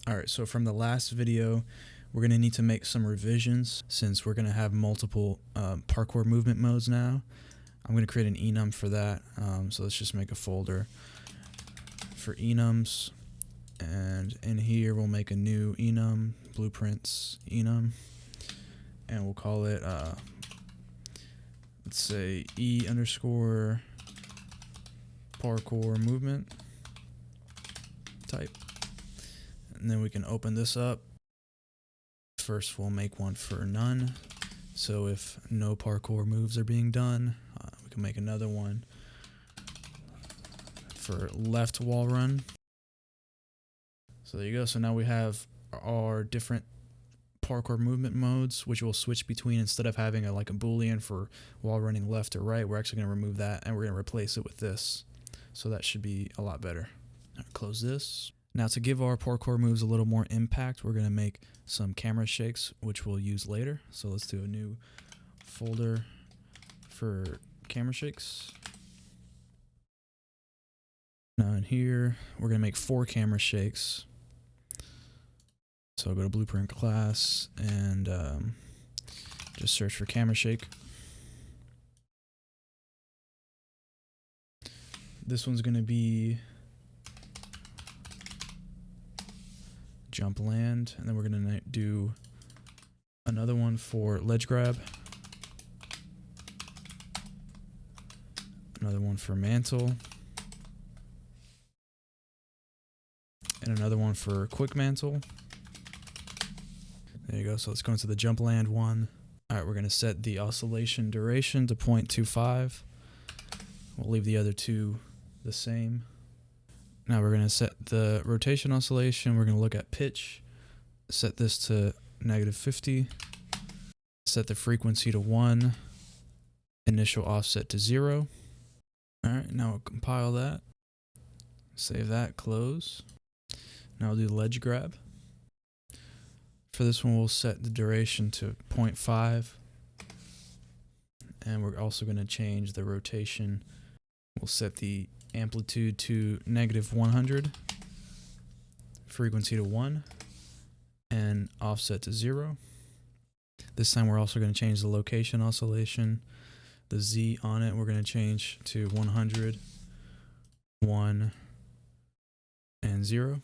Alright, so from the last video, we're going to need to make some revisions since we're going to have multiple parkour movement modes now. I'm going to create an enum for that, so let's just make a folder for enums, and in here we'll make a new enum, blueprints enum, and we'll call it, let's say E_parkour movement type. And then we can open this up. First we'll make one for none, so if no parkour moves are being done, we can make another one for left wall run. So there you go. So now we have our different parkour movement modes, which we'll switch between. Instead of having a boolean for wall running left or right, we're actually going to remove that and we're going to replace it with this. So that should be a lot better. Close this. Now to give our parkour moves a little more impact, we're going to make some camera shakes, which we'll use later. So let's do a new folder for camera shakes. Now in here, we're going to make 4 camera shakes. So I'll go to blueprint class and just search for CameraShake. This one's going to be jump land, and then we're going to do another one for ledge grab, another one for mantle, and another one for quick mantle. There you go. So let's go into the jump land one. All right, we're going to set the oscillation duration to 0.25. We'll leave the other two the same. Now we're going to set the rotation oscillation. We're going to look at pitch, set this to -50, set the frequency to 1, initial offset to 0. All right, now we'll compile that, save that, close. Now we'll do ledge grab. For this one, we'll set the duration to 0.5, and we're also going to change the rotation. We'll set the amplitude to -100, frequency to 1, and offset to 0. This time we're also going to change the location oscillation. The Z on it we're going to change to 100, 1, and 0.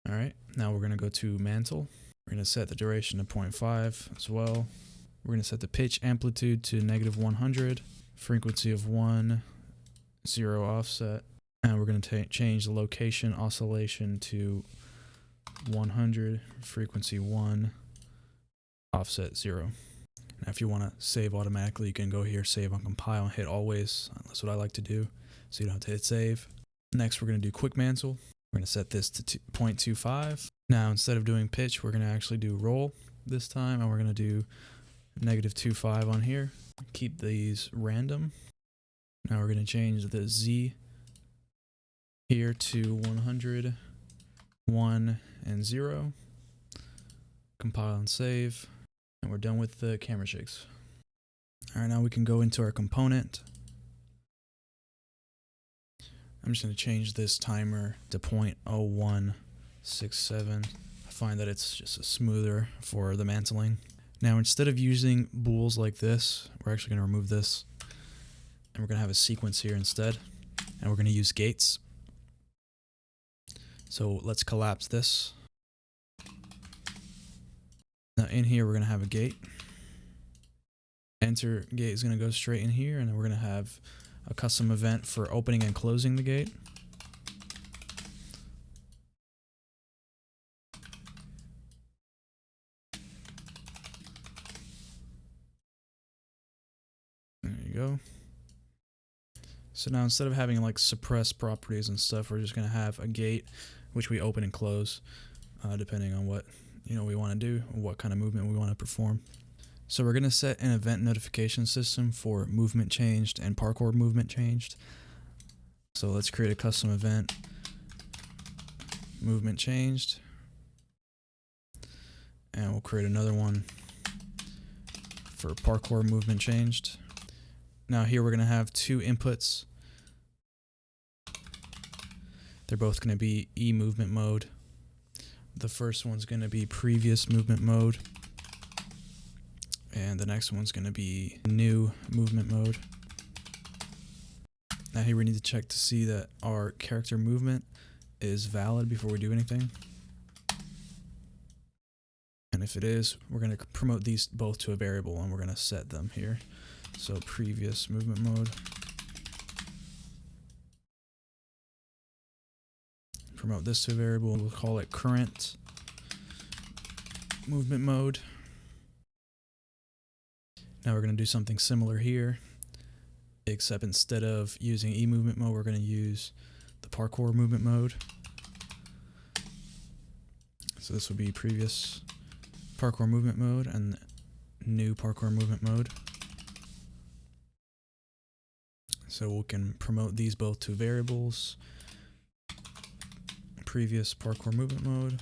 Alright, now we're going to go to mantle. We're going to set the duration to 0.5 as well. We're going to set the pitch amplitude to -100, frequency of 1, 0 offset, and we're going to change the location oscillation to 100, frequency 1, offset 0. Now if you want to save automatically, you can go here, save on compile, and hit always. That's what I like to do, so you don't have to hit save. Next we're going to do quick mantle. We're going to set this to 0.25. Now instead of doing pitch, we're going to actually do roll this time, and we're going to do -25 on here. Keep these random. Now we're going to change the Z here to 100, 1, and 0. Compile and save. And we're done with the camera shakes. Alright, now we can go into our component. I'm just going to change this timer to 0.0167. I find that it's just smoother for the mantling. Now instead of using bools like this, we're actually going to remove this, and we're going to have a sequence here instead, and we're going to use gates. So let's collapse this. Now in here we're going to have a gate. Enter gate is going to go straight in here, and then we're going to have a custom event for opening and closing the gate. There you go. So now instead of having suppress properties and stuff, we're just going to have a gate which we open and close depending on what we want to do, or what kind of movement we want to perform. So we're going to set an event notification system for movement changed and parkour movement changed. So let's create a custom event, movement changed, and we'll create another one for parkour movement changed. Now here we're going to have 2 inputs. They're both going to be E movement mode. The first one's going to be previous movement mode, and the next one's going to be new movement mode. Now here we need to check to see that our character movement is valid before we do anything. And if it is, we're going to promote these both to a variable, and we're going to set them here. So previous movement mode. Promote this to a variable. We'll call it current movement mode. Now we're going to do something similar here, except instead of using E movement mode, we're going to use the Parkour movement mode. So this will be previous Parkour movement mode and new Parkour movement mode. So we can promote these both to variables. Previous Parkour movement mode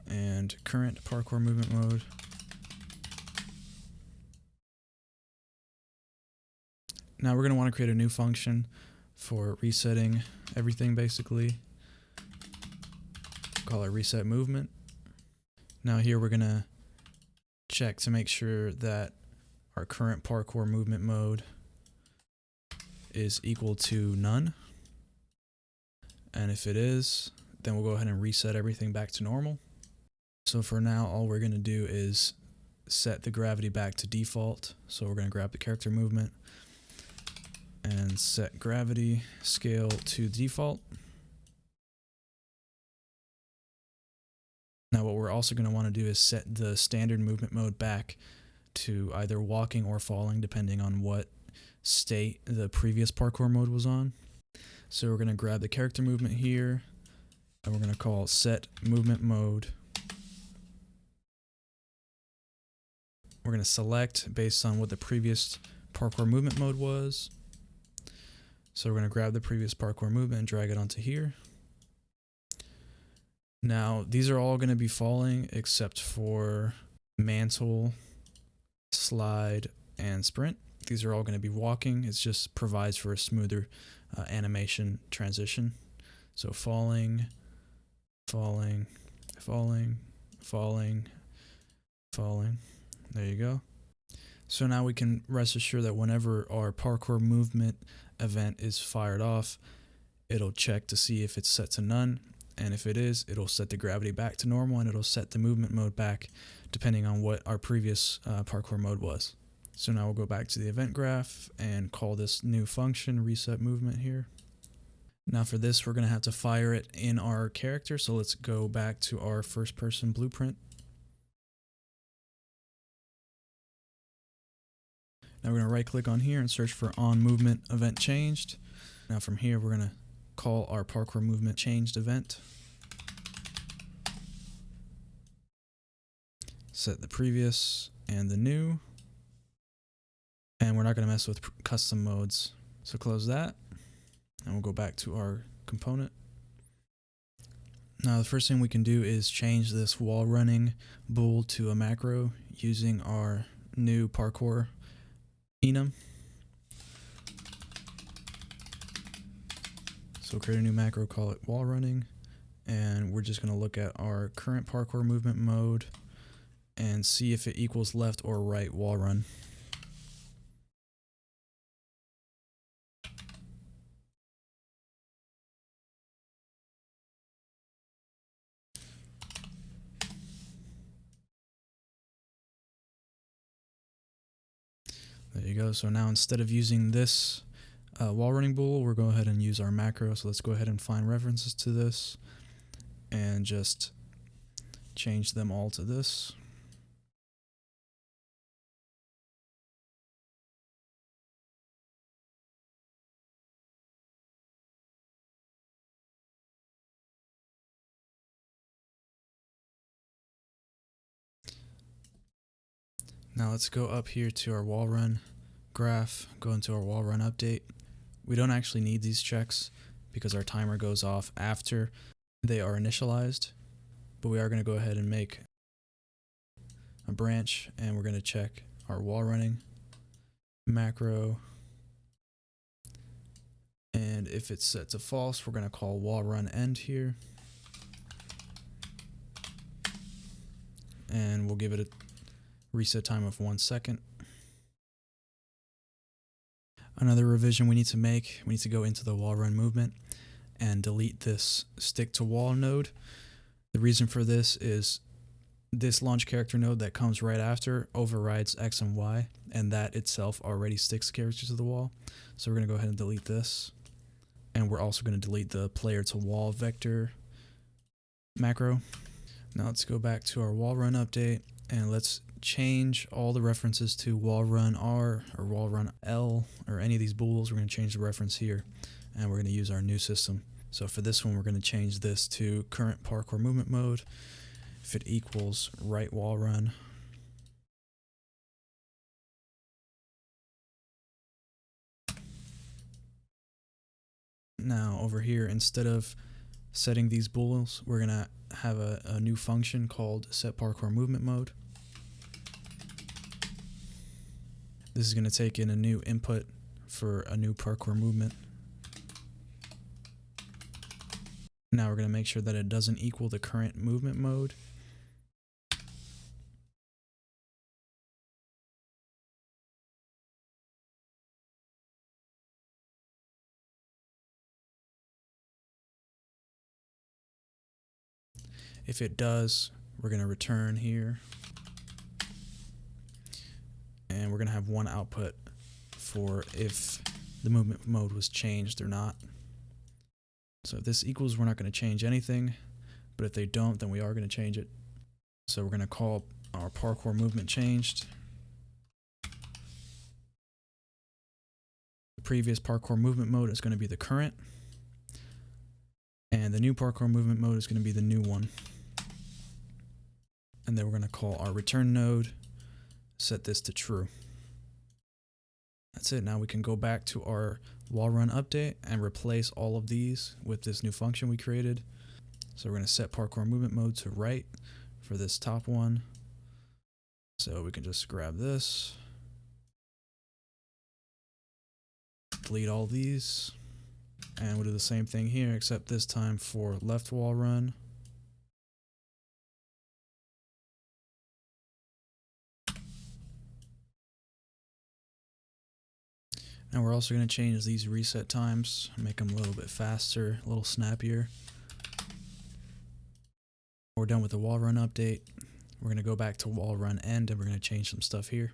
and current Parkour movement mode. Now we're going to want to create a new function for resetting everything, basically. Call it reset movement. Now here we're going to check to make sure that our current Parkour movement mode is equal to none. And if it is, then we'll go ahead and reset everything back to normal. So for now, all we're going to do is set the gravity back to default. So we're going to grab the character movement and set gravity scale to default. Now what we're also going to want to do is set the standard movement mode back to either walking or falling, depending on what state the previous Parkour mode was on. So we're going to grab the character movement here, and we're going to call set movement mode. We're going to select based on what the previous Parkour movement mode was. So we're going to grab the previous Parkour movement and drag it onto here. Now these are all going to be falling except for Mantle, slide, and sprint. These are all going to be walking. It just provides for a smoother animation transition. So falling, falling, falling, falling, falling. There you go. So now we can rest assured that whenever our Parkour movement event is fired off, it'll check to see if it's set to none. And if it is, it'll set the gravity back to normal, and it'll set the movement mode back depending on what our previous Parkour mode was. So now we'll go back to the event graph and call this new function reset movement here. Now for this, we're going to have to fire it in our character. So let's go back to our first person blueprint. Now we're going to right click on here and search for on movement event changed. Now from here, we're going to call our Parkour movement changed event. Set the previous and the new. And we're not going to mess with custom modes. So close that, and we'll go back to our component. Now the first thing we can do is change this wall running bool to a macro using our new Parkour Enum. So create a new macro, call it wall running, and we're just going to look at our current Parkour movement mode and see if it equals left or right wall run. There you go. So now instead of using this wall running bool, we'll go ahead and use our macro. So let's go ahead and find references to this and just change them all to this. Now let's go up here to our WallRun graph, go into our WallRun update. We don't actually need these checks because our timer goes off after they are initialized, but we are going to go ahead and make a branch, and we're going to check our wall running macro, And if it's set to false, we're going to call WallRun end here. And we'll give it a reset time of 1 second. Another revision we need to make, we need to go into the WallRun movement and delete this stick to wall node. The reason for this is this launch character node that comes right after overrides X and Y, and that itself already sticks characters to the wall. So we're going to go ahead and delete this. And we're also going to delete the player to wall vector macro. Now let's go back to our WallRun update and let's change all the references to WallRun R or WallRun L or any of these bools. We're going to change the reference here and we're going to use our new system. So for this one, we're going to change this to current parkour movement mode. If it equals right WallRun. Now over here, instead of setting these bools, we're going to have a new function called set parkour movement mode. This is going to take in a new input for a new parkour movement. Now we're going to make sure that it doesn't equal the current movement mode. If it does, we're going to return here. And we're going to have one output for if the movement mode was changed or not. So if this equals, we're not going to change anything. But if they don't, then we are going to change it. So we're going to call our parkour movement changed. The previous parkour movement mode is going to be the current. And the new parkour movement mode is going to be the new one. And then we're going to call our return node, set this to true. That's it. Now we can go back to our WallRun update and replace all of these with this new function we created. So we're going to set parkour movement mode to right for this top one. So we can just grab this, delete all these, and we'll do the same thing here, except this time for left WallRun. And we're also going to change these reset times, make them a little bit faster, a little snappier. We're done with the WallRun update. We're going to go back to WallRun end and we're going to change some stuff here.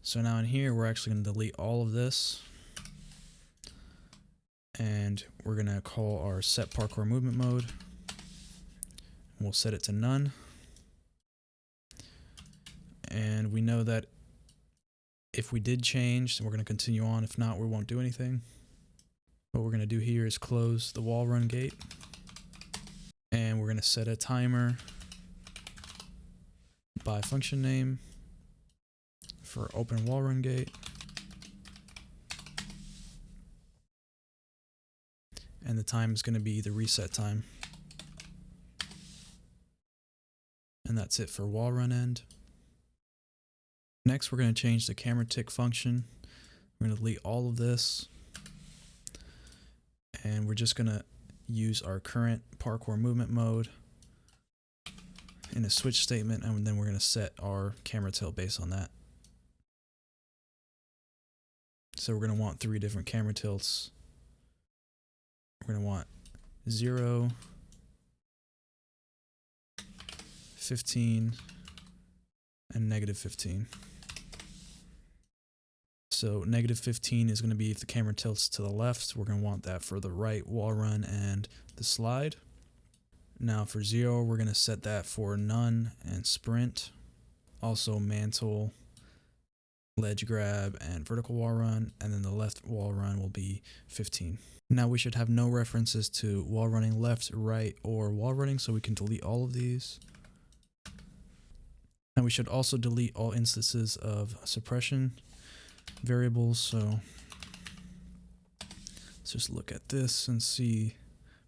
So now in here, we're actually going to delete all of this. And we're going to call our set parkour movement mode. We'll set it to none. And we know that if we did change, then we're going to continue on. If not, we won't do anything. What we're going to do here is close the WallRun gate. And we're going to set a timer by function name for open WallRun gate. And the time is going to be the reset time. And that's it for WallRun end. Next, we're going to change the camera tick function. We're going to delete all of this. And we're just going to use our current parkour movement mode in a switch statement, and then we're going to set our camera tilt based on that. So we're going to want 3 different camera tilts. We're going to want 0, 15, and -15. So -15 is going to be if the camera tilts to the left. We're going to want that for the right WallRun and the slide. Now for 0, we're going to set that for none and sprint. Also mantle, ledge grab, and vertical WallRun. And then the left WallRun will be 15. Now we should have no references to wall running left, right, or wall running, so we can delete all of these. And we should also delete all instances of suppression variables. So let's just look at this and see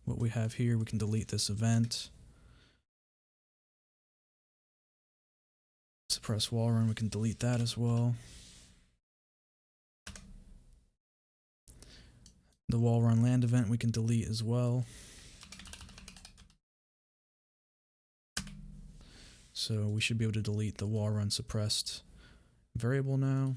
what we have here. We can delete this event. Suppress wall run, we can delete that as well. The WallRun land event we can delete as well. So we should be able to delete the WallRun suppressed variable now.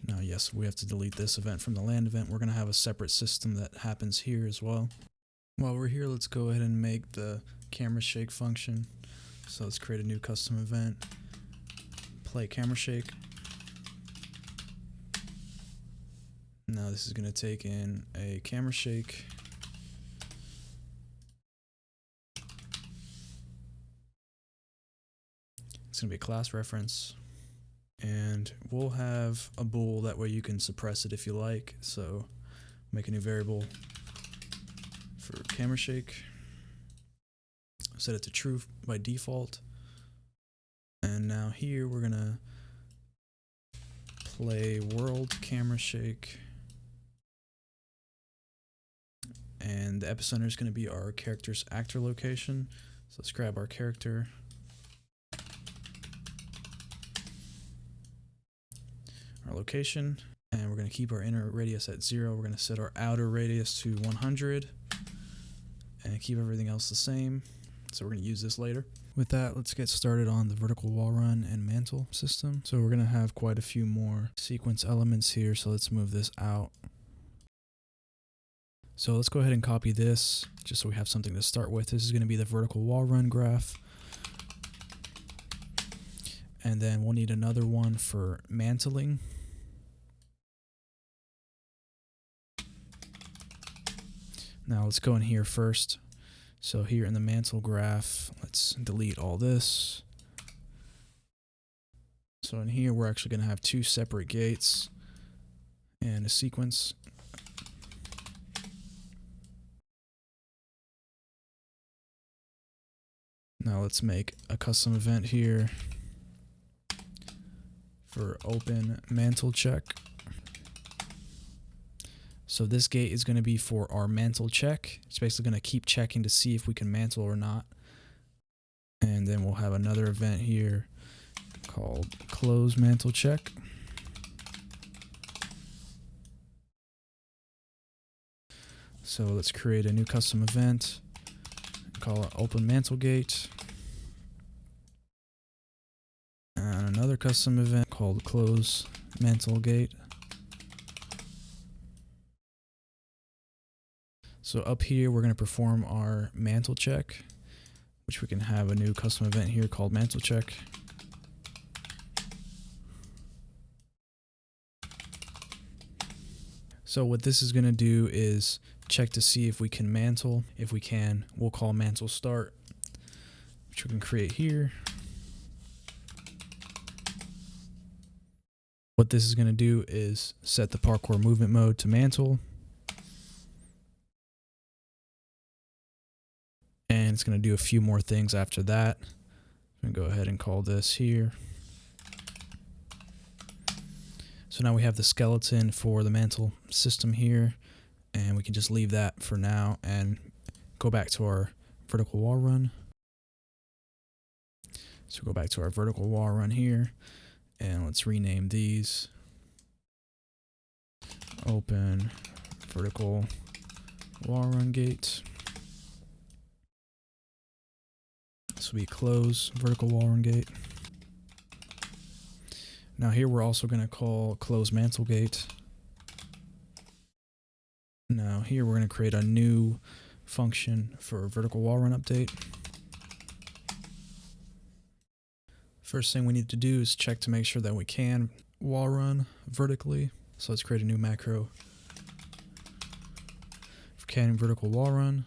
Now, yes, we have to delete this event from the land event. We're going to have a separate system that happens here as well. While we're here, let's go ahead and make the CameraShake function. So let's create a new custom event. Play CameraShake. Now this is going to take in a CameraShake. It's going to be a class reference. And we'll have a bool, that way you can suppress it if you like. So make a new variable for CameraShake. Set it to true by default. And now here we're going to play world CameraShake. And the epicenter is going to be our character's actor location. So let's grab our character. Our location, and we're going to keep our inner radius at 0. We're going to set our outer radius to 100 and keep everything else the same. So we're going to use this later. With that, let's get started on the vertical WallRun and Mantle system. So we're going to have quite a few more sequence elements here, so let's move this out. So let's go ahead and copy this just so we have something to start with. This is going to be the vertical WallRun graph. And then we'll need another one for mantling. Now let's go in here first. So here in the mantle graph, let's delete all this. So in here, we're actually going to have two separate gates and a sequence. Now let's make a custom event here for open mantle check. So this gate is going to be for our mantle check. It's basically going to keep checking to see if we can mantle or not. And then we'll have another event here called close mantle check. So let's create a new custom event. Call it open mantle gate. And another custom event called close mantle gate. So up here, we're going to perform our mantle check, which we can have a new custom event here called mantle check. So what this is going to do is check to see if we can mantle. If we can, we'll call mantle start, which we can create here. What this is going to do is set the parkour movement mode to mantle. And it's going to do a few more things after that. I'm going to go ahead and call this here. So now we have the skeleton for the mantle system here, and we can just leave that for now and go back to our vertical WallRun. So go back to our vertical WallRun here, and let's rename these. Open vertical WallRun gate. This will be close vertical WallRun gate. Now here we're also going to call close mantle gate. Now here we're going to create a new function for vertical WallRun update. First thing we need to do is check to make sure that we can WallRun vertically. So let's create a new macro for can vertical WallRun.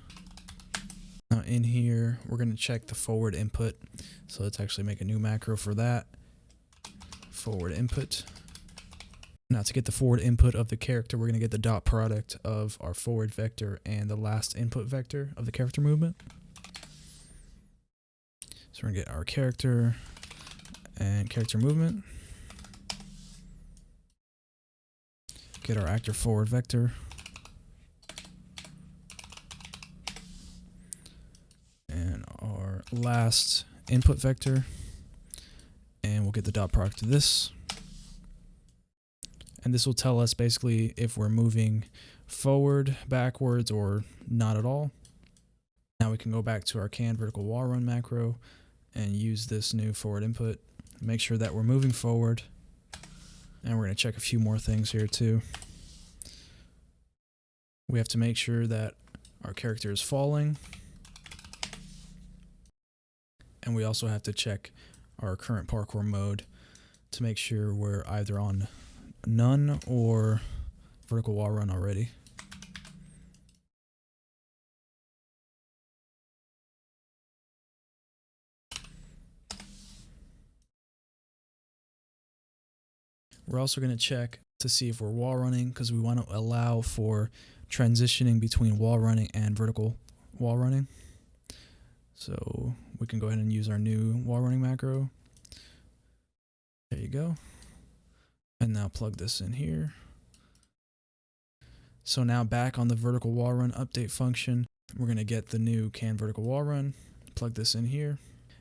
Now in here, we're going to check the forward input. So let's actually make a new macro for that. Forward input. Now to get the forward input of the character, we're going to get the dot product of our forward vector and the last input vector of the character movement. So we're going to get our character and character movement. Get our actor forward vector. And our last input vector. And we'll get the dot product of this. And this will tell us basically if we're moving forward, backwards, or not at all. Now we can go back to our can vertical wall run macro and use this new forward input. Make sure that we're moving forward. And we're going to check a few more things here too. We have to make sure that our character is falling. And we also have to check our current parkour mode to make sure we're either on none or vertical wall run already. We're also going to check to see if we're wall running, because we want to allow for transitioning between wall running and vertical wall running. So we can go ahead and use our new wall running macro. There you go. And now plug this in here. So now back on the vertical wall run update function, we're going to get the new can vertical wall run, plug this in here.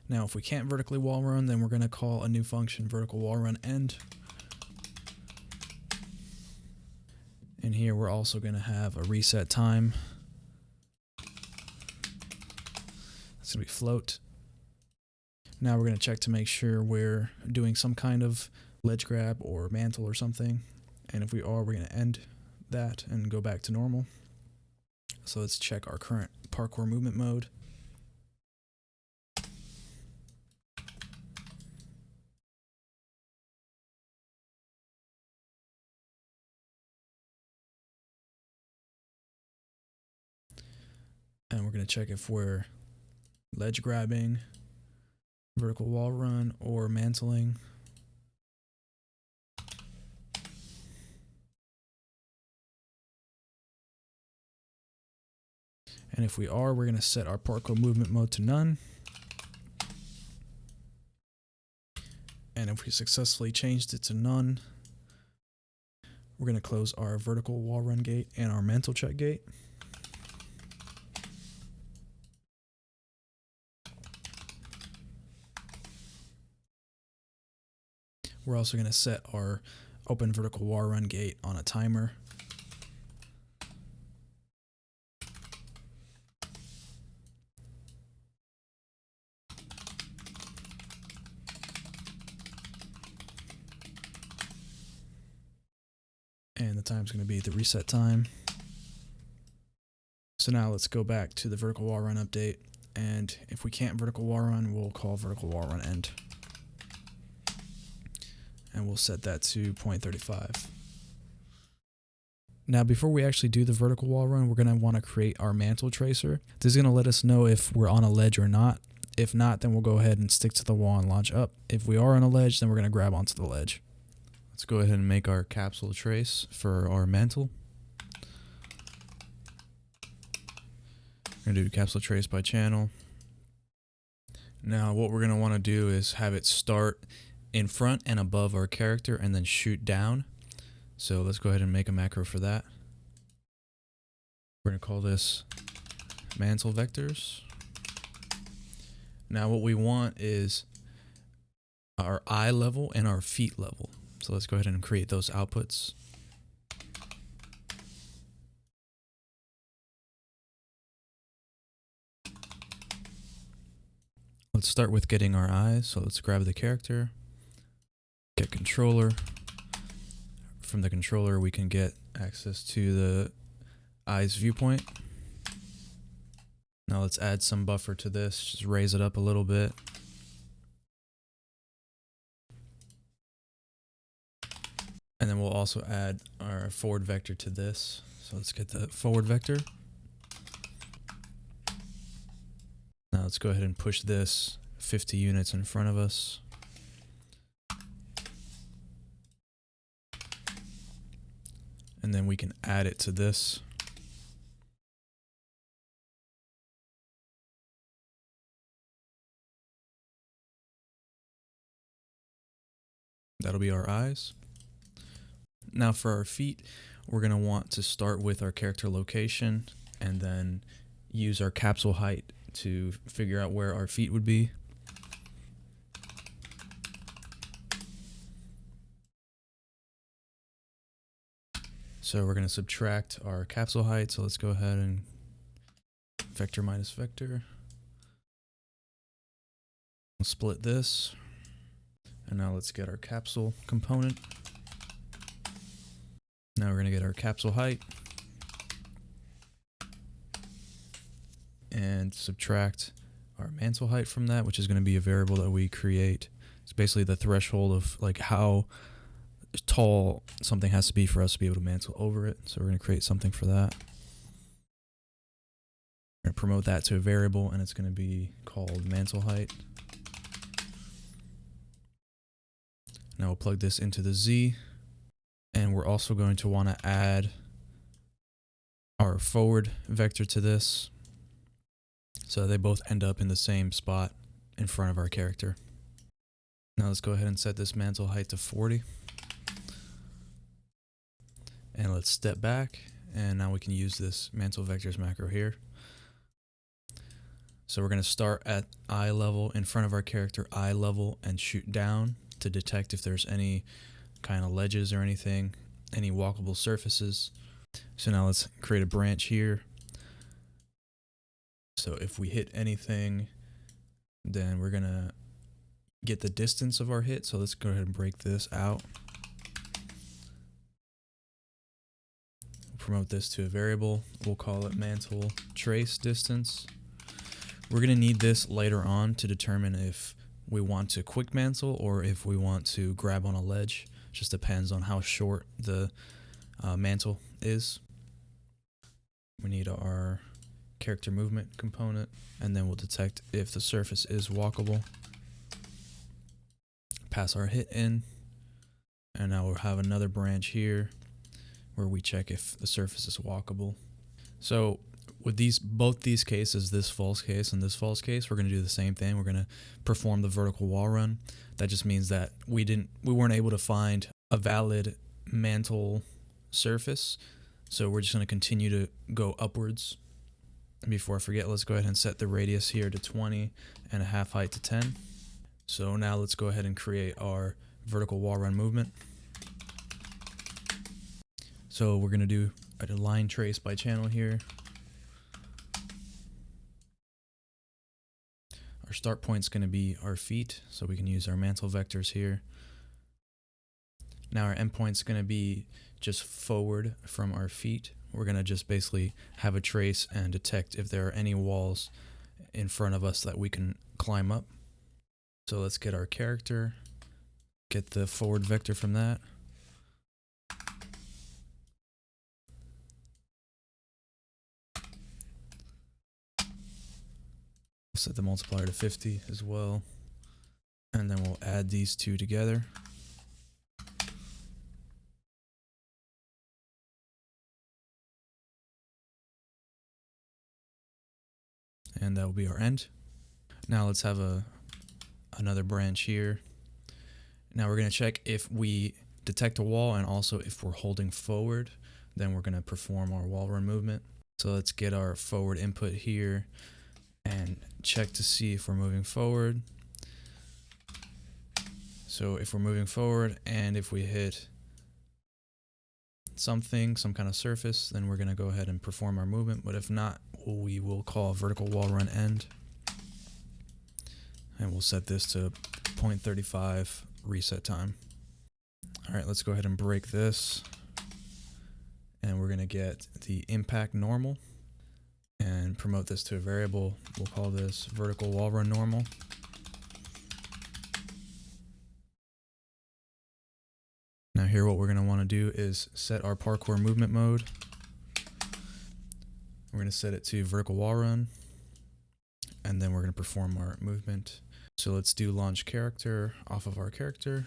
Now if we can't vertically wall run, then we're going to call a new function vertical wall run end. And here we're also going to have a reset time. It's going to be float. Now we're going to check to make sure we're doing some kind of ledge grab or mantle or something. And if we are, we're going to end that and go back to normal. So let's check our current parkour movement mode. And we're going to check if we're ledge grabbing, vertical wall run, or mantling. And if we are, we're going to set our parkour movement mode to none. And if we successfully changed it to none, we're going to close our vertical wall run gate and our mantle check gate. We're also going to set our open vertical wall run gate on a timer. And the time's going to be the reset time. So now let's go back to the vertical wall run update. And if we can't vertical wall run, we'll call vertical wall run end. And we'll set that to 0.35. Now, before we actually do the vertical wall run, we're going to want to create our mantle tracer. This is going to let us know if we're on a ledge or not. If not, then we'll go ahead and stick to the wall and launch up. If we are on a ledge, then we're going to grab onto the ledge. Let's go ahead and make our capsule trace for our mantle. We're going to do capsule trace by channel. Now, what we're going to want to do is have it start in front and above our character and then shoot down. So let's go ahead and make a macro for that. We're going to call this mantle vectors. Now what we want is our eye level and our feet level. So let's go ahead and create those outputs. Let's start with getting our eyes. So let's grab the character, get controller. From the controller, we can get access to the eyes viewpoint. Now let's add some buffer to this, just raise it up a little bit. And then we'll also add our forward vector to this. So let's get the forward vector. Now let's go ahead and push this 50 units in front of us. And then we can add it to this. That'll be our eyes. Now for our feet, we're going to want to start with our character location and then use our capsule height to figure out where our feet would be. So we're going to subtract our capsule height. So let's go ahead and vector minus vector. We'll split this. And now let's get our capsule component. Now we're going to get our capsule height. And subtract our mantle height from that, which is going to be a variable that we create. It's basically the threshold of like how tall something has to be for us to be able to mantle over it. So we're going to create something for that. We're going to promote that to a variable, and it's going to be called mantle height. Now we'll plug this into the Z, and we're also going to want to add our forward vector to this, so they both end up in the same spot in front of our character. Now let's go ahead and set this mantle height to 40. And let's step back, and now we can use this mantle vectors macro here. So we're going to start at eye level in front of our character, eye level, and shoot down to detect if there's any kind of ledges or anything, any walkable surfaces. So now let's create a branch here. So if we hit anything, then we're going to get the distance of our hit. So let's go ahead and break this out. Promote this to a variable. We'll call it mantle trace distance. We're going to need this later on to determine if we want to quick mantle or if we want to grab on a ledge. It just depends on how short the mantle is. We need our character movement component, and then we'll detect if the surface is walkable. Pass our hit in, and now we'll have another branch here where we check if the surface is walkable. So with both these cases, this false case and this false case, we're going to do the same thing. We're going to perform the vertical wall run. That just means that we weren't able to find a valid mantle surface. So we're just going to continue to go upwards. And before I forget, let's go ahead and set the radius here to 20 and a half height to 10. So now let's go ahead and create our vertical wall run movement. So we're going to do a line trace by channel here. Our start point is going to be our feet, so we can use our mantle vectors here. Now our endpoint is going to be just forward from our feet. We're going to just basically have a trace and detect if there are any walls in front of us that we can climb up. So let's get our character, get the forward vector from that. Set the multiplier to 50 as well, and then we'll add these two together. And that will be our end. Now let's have another branch here. Now we're going to check if we detect a wall, and also if we're holding forward, then we're going to perform our wall run movement. So let's get our forward input here and check to see if we're moving forward. So if we're moving forward and if we hit some kind of surface, then we're going to go ahead and perform our movement. But if not, we will call a vertical wall run end. And we'll set this to 0.35 reset time. All right, let's go ahead and break this. And we're going to get the impact normal and promote this to a variable. We'll call this vertical wall run normal. Now here what we're going to want to do is set our parkour movement mode. We're going to set it to vertical wall run, and then we're going to perform our movement. So let's do launch character off of our character.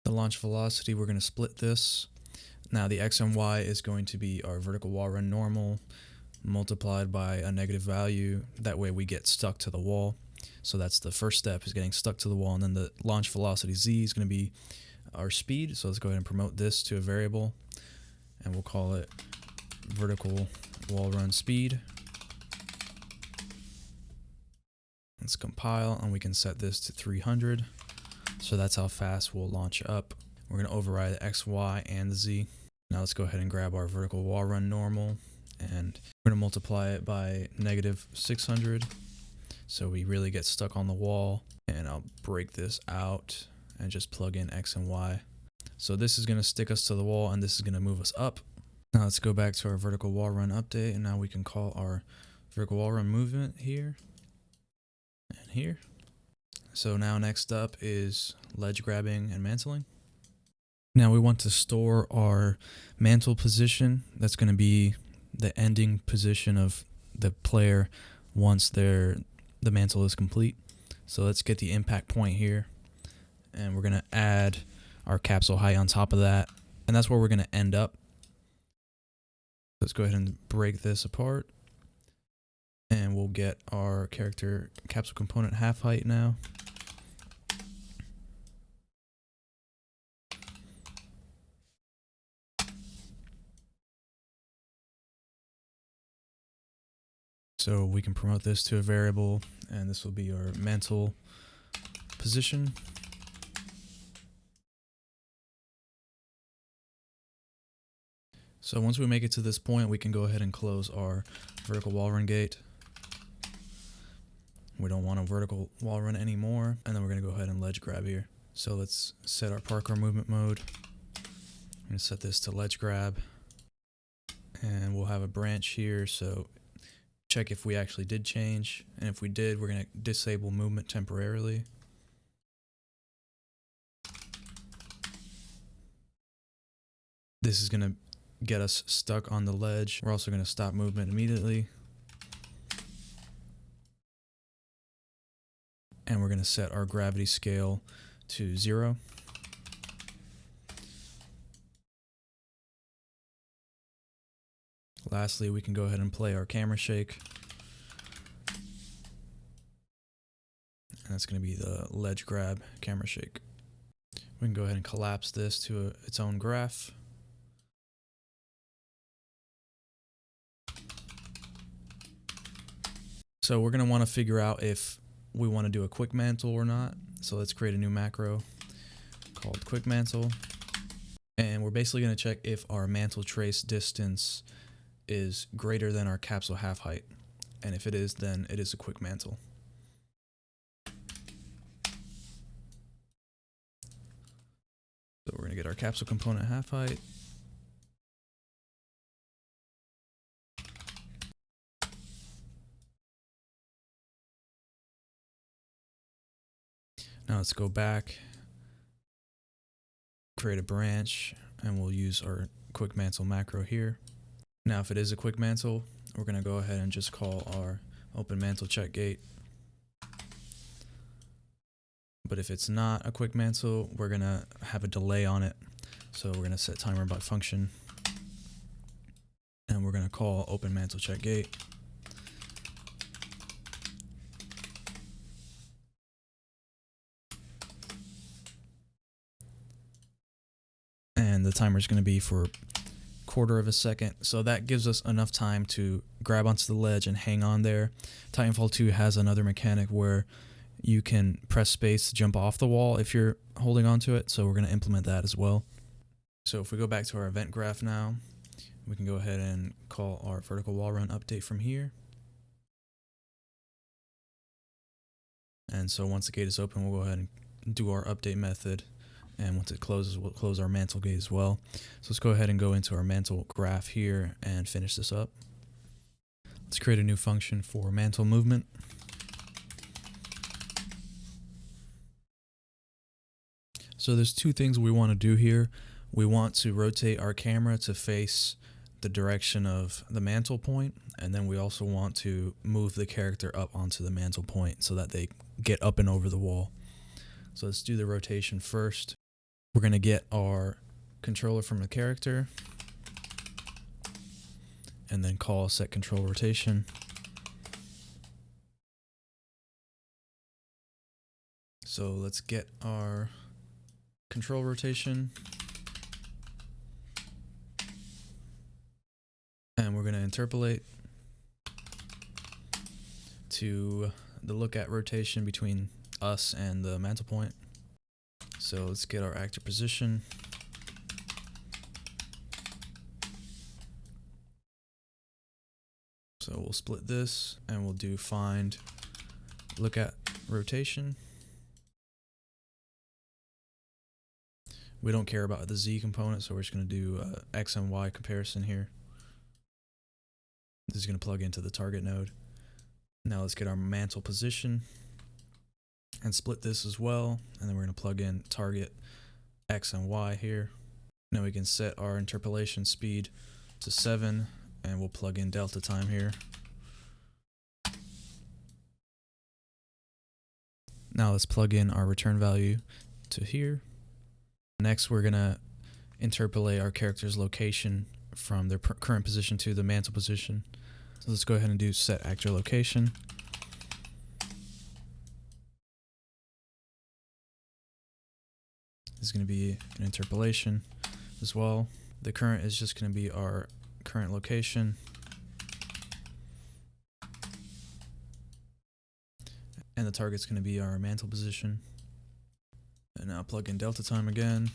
The launch velocity, we're going to split this. Now the x and y is going to be our vertical wall run normal multiplied by a negative value. That way we get stuck to the wall. So that's the first step, is getting stuck to the wall. And then the launch velocity z is going to be our speed. So let's go ahead and promote this to a variable, and we'll call it vertical wall run speed. Let's compile, and we can set this to 300. So that's how fast we'll launch up. We're going to override the X, Y, and the Z. Now let's go ahead and grab our vertical wall run normal, and we're going to multiply it by -600 so we really get stuck on the wall. And I'll break this out and just plug in X and Y. So this is going to stick us to the wall, and this is going to move us up. Now let's go back to our vertical wall run update, and now we can call our vertical wall run movement here and here. So now next up is ledge grabbing and mantling. Now we want to store our mantle position. That's going to be the ending position of the player once the mantle is complete. So let's get the impact point here, and we're going to add our capsule height on top of that, and that's where we're going to end up. Let's go ahead and break this apart, and we'll get our character capsule component half height now. So we can promote this to a variable, and this will be our mantle position. So once we make it to this point, we can go ahead and close our vertical wall run gate. We don't want a vertical wall run anymore, and then we're going to go ahead and ledge grab here. So let's set our Parkour movement mode. I'm going to set this to ledge grab, and we'll have a branch here, so check if we actually did change, and if we did, we're going to disable movement temporarily. This is going to get us stuck on the ledge. We're also going to stop movement immediately, and we're going to set our gravity scale to 0. Lastly, we can go ahead and play our CameraShake, and that's going to be the ledge grab CameraShake. We can go ahead and collapse this to its own graph. So we're going to want to figure out if we want to do a quick mantle or not. So let's create a new macro called quick mantle, and we're basically going to check if our mantle trace distance is greater than our capsule half height, and if it is, then it is a quick mantle. So we're going to get our capsule component half height, now let's go back, create a branch, and we'll use our quick mantle macro here. Now if it is a quick mantle, we're going to go ahead and just call our open mantle check gate. But if it's not a quick mantle, we're going to have a delay on it. So we're going to set timer by function, and we're going to call open mantle check gate. And the timer is going to be for 1/4 of a second, so that gives us enough time to grab onto the ledge and hang on there. Titanfall 2 has another mechanic where you can press space to jump off the wall if you're holding onto it, so we're going to implement that as well. So if we go back to our event graph now, we can go ahead and call our vertical wall run update from here. And so once the gate is open, we'll go ahead and do our update method. And once it closes, we'll close our mantle gate as well. So let's go ahead and go into our mantle graph here and finish this up. Let's create a new function for mantle movement. So there's two things we want to do here. We want to rotate our camera to face the direction of the mantle point, and then we also want to move the character up onto the mantle point so that they get up and over the wall. So let's do the rotation first. We're going to get our controller from the character, and then call set control rotation. So let's get our control rotation, and we're going to interpolate to the look at rotation between us and the mantle point. So let's get our actor position. So we'll split this and we'll do find look at rotation. We don't care about the Z component, so we're just going to do X and Y comparison here. This is going to plug into the target node. Now let's get our mantle position and split this as well, and then we're going to plug in target X and Y here. Now we can set our interpolation speed to 7, and we'll plug in delta time here. Now let's plug in our return value to here. Next, we're going to interpolate our character's location from their current position to the mantle position. So let's go ahead and do set actor location. This is going to be an interpolation as well. The current is just going to be our current location. And the target's going to be our mantle position. And now plug in delta time again.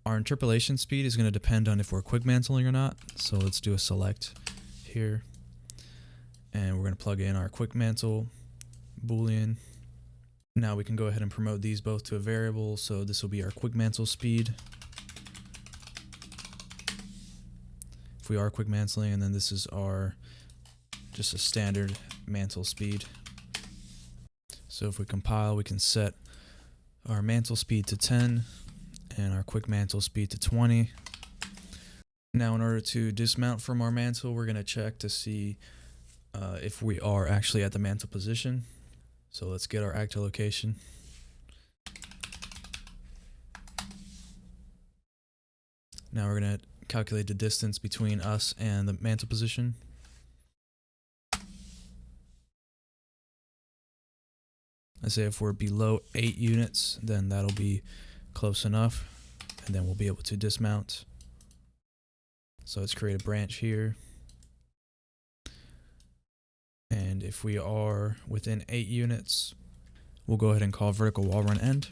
Our interpolation speed is going to depend on if we're quick mantling or not. So let's do a select here. And we're going to plug in our quick mantle boolean. Now we can go ahead and promote these both to a variable. So this will be our quick mantle speed, if we are quick mantling, and then this is our just a standard mantle speed. So if we compile, we can set our mantle speed to 10 and our quick mantle speed to 20. Now in order to dismount from our mantle, we're going to check to see if we are actually at the mantle position. So let's get our actor location. Now we're going to calculate the distance between us and the mantle position. Let's say if we're below 8 units, then that'll be close enough, and then we'll be able to dismount. So let's create a branch here. And if we are within 8 units, we'll go ahead and call vertical WallRun end.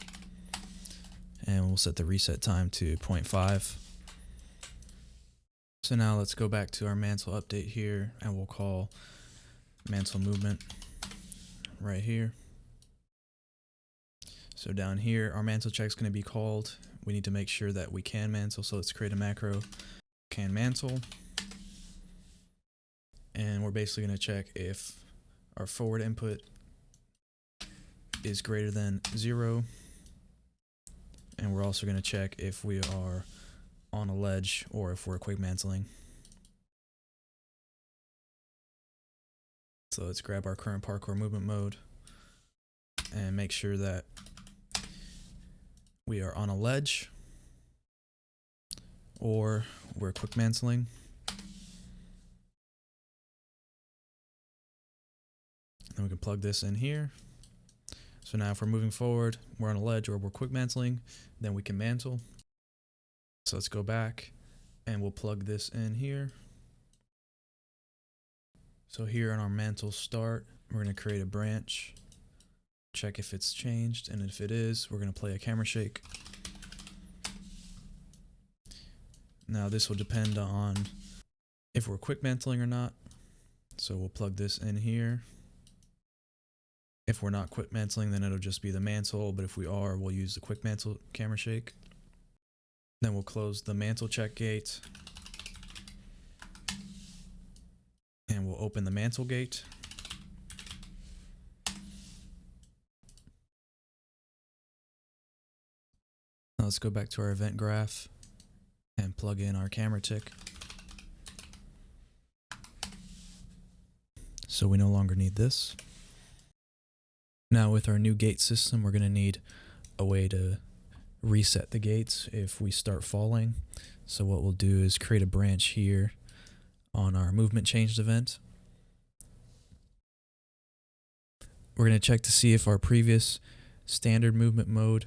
And we'll set the reset time to 0.5. So now let's go back to our mantle update here, and we'll call mantle movement right here. So down here, our mantle check is going to be called. We need to make sure that we can mantle, so let's create a macro, can mantle. And we're basically going to check if our forward input is greater than 0. And we're also going to check if we are on a ledge or if we're quick mantling. So let's grab our current parkour movement mode and make sure that we are on a ledge or we're quick mantling. And we can plug this in here. So now if we're moving forward, we're on a ledge or we're quick mantling, then we can mantle. So let's go back and we'll plug this in here. So here on our mantle start, we're going to create a branch, check if it's changed, and if it is, we're going to play a CameraShake. Now this will depend on if we're quick mantling or not. So we'll plug this in here. If we're not quick mantling, then it'll just be the mantle, but if we are, we'll use the quick mantle CameraShake. Then we'll close the mantle check gate. And we'll open the mantle gate. Now let's go back to our event graph and plug in our camera tick. So we no longer need this. Now with our new gate system, we're going to need a way to reset the gates if we start falling. So what we'll do is create a branch here on our movement changed event. We're going to check to see if our previous standard movement mode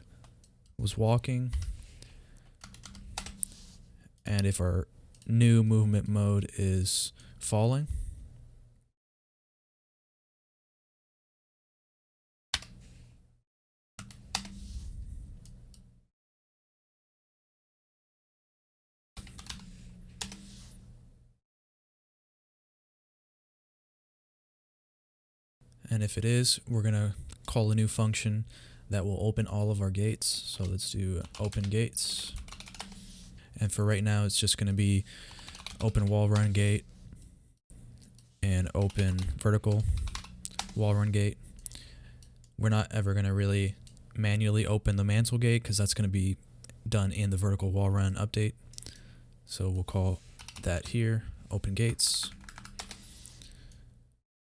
was walking and if our new movement mode is falling. And if it is, we're going to call a new function that will open all of our gates. So let's do open gates. And for right now, it's just going to be open WallRun gate and open vertical WallRun gate. We're not ever going to really manually open the Mantle gate because that's going to be done in the vertical WallRun update. So we'll call that here, open gates.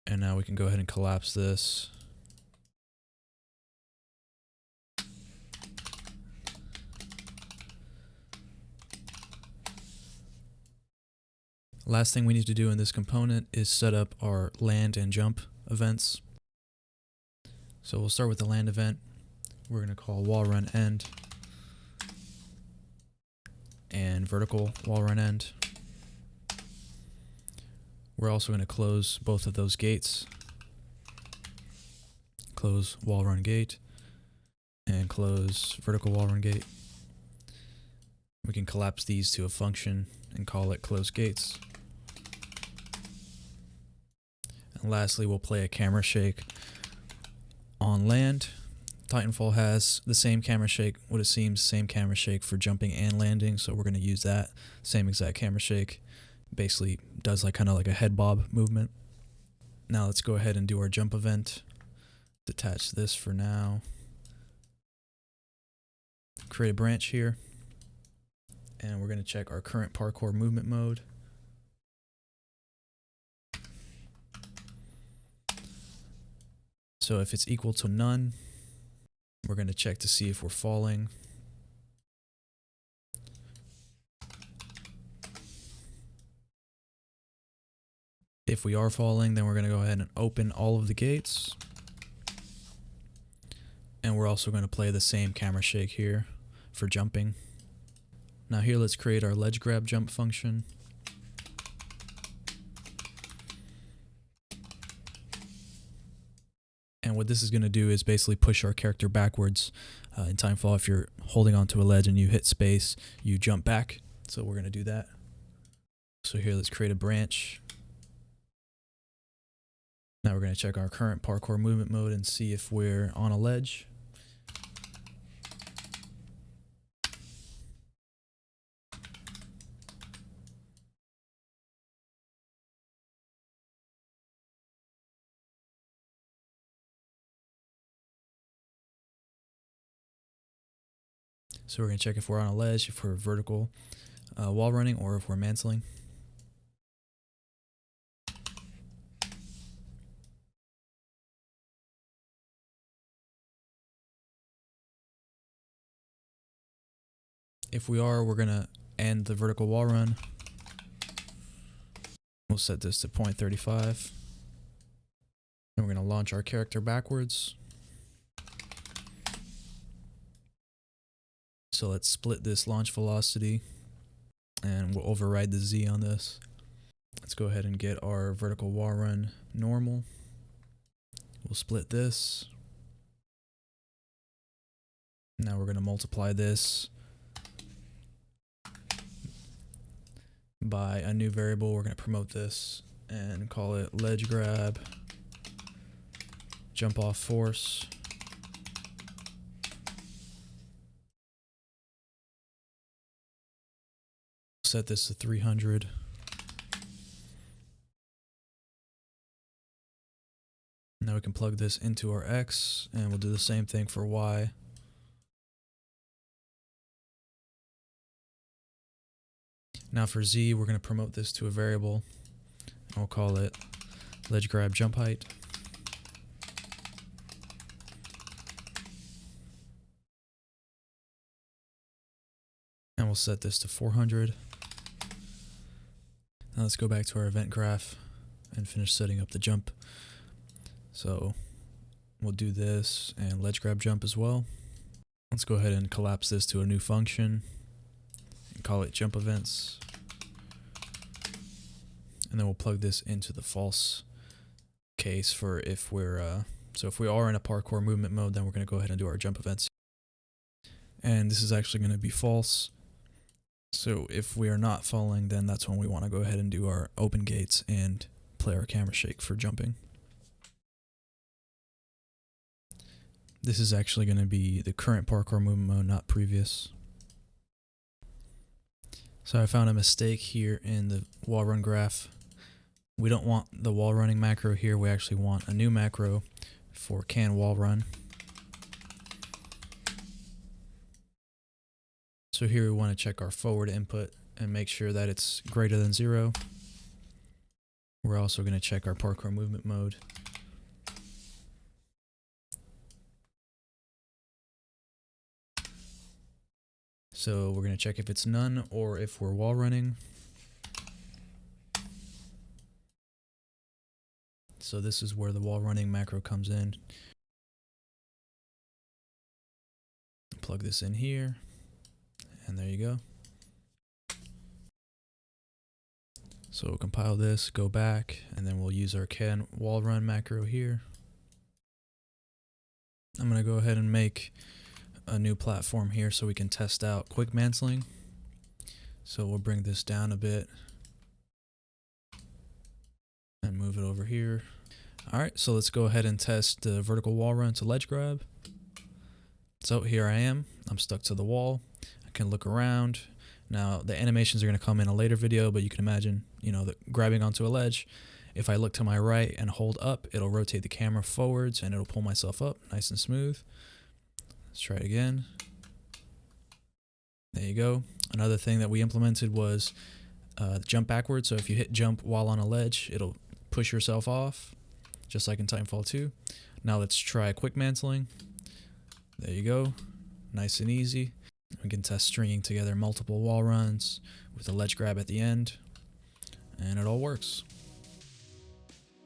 And now we can go ahead and collapse this. Last thing we need to do in this component is set up our land and jump events. So we'll start with the land event. We're going to call WallRun end and vertical WallRun end. We're also going to close both of those gates. Close WallRun gate and close vertical WallRun gate. We can collapse these to a function and call it close gates. And lastly, we'll play a CameraShake on land. Titanfall has the same CameraShake, what it seems, same CameraShake for jumping and landing, so we're going to use that same exact CameraShake. Basically does like kind of like a head bob movement. Now let's go ahead and do our jump event. Detach this for now. Create a branch here. And we're going to check our current parkour movement mode. So if it's equal to none, we're going to check to see if we're falling. If we are falling, then we're going to go ahead and open all of the gates. And we're also going to play the same CameraShake here for jumping. Now here, let's create our ledge grab jump function. And what this is going to do is basically push our character backwards. In Titanfall, if you're holding onto a ledge and you hit space, you jump back. So we're going to do that. So here, let's create a branch. Now we're going to check our current parkour movement mode and see if we're on a ledge. So we're going to check if we're on a ledge, if we're vertical wall running, or if we're mantling. If we are, we're going to end the vertical wall run. We'll set this to 0.35. And we're going to launch our character backwards. So let's split this launch velocity and we'll override the Z on this. Let's go ahead and get our vertical wall run normal. We'll split this. Now we're going to multiply this by a new variable. We're going to promote this and call it ledge grab jump off force. Set this to 300. Now we can plug this into our X and we'll do the same thing for Y. Now for Z, we're going to promote this to a variable. And we'll call it ledge grab jump height. And we'll set this to 400. Now let's go back to our event graph and finish setting up the jump. So we'll do this and ledge grab jump as well. Let's go ahead and collapse this to a new function and call it jump events. And then we'll plug this into the false case for if we're, so if we are in a parkour movement mode, then we're going to go ahead and do our jump events. And this is actually going to be false. So if we are not falling, then that's when we want to go ahead and do our open gates and play our CameraShake for jumping. This is actually going to be the current parkour movement mode, not previous. So I found a mistake here in the WallRun graph. We don't want the wall running macro here. We actually want a new macro for can WallRun. So here we want to check our forward input and make sure that it's greater than 0. We're also going to check our parkour movement mode. So we're going to check if it's none or if we're wall running. So this is where the wall running macro comes in. Plug this in here, and there you go. So we'll compile this, go back, and then we'll use our can wall run macro here. I'm going to go ahead and make a new platform here so we can test out quick mantling. So we'll bring this down a bit and move it over here. Alright, so let's go ahead and test the vertical wall run to ledge grab. So here I am, I'm stuck to the wall. I can look around. Now the animations are going to come in a later video, but you can imagine, grabbing onto a ledge. If I look to my right and hold up, it'll rotate the camera forwards and it'll pull myself up nice and smooth. Let's try it again. There you go. Another thing that we implemented was jump backwards. So if you hit jump while on a ledge, it'll push yourself off, just like in Titanfall 2. Now let's try quick mantling. There you go. Nice and easy. We can test stringing together multiple wall runs with a ledge grab at the end, and it all works.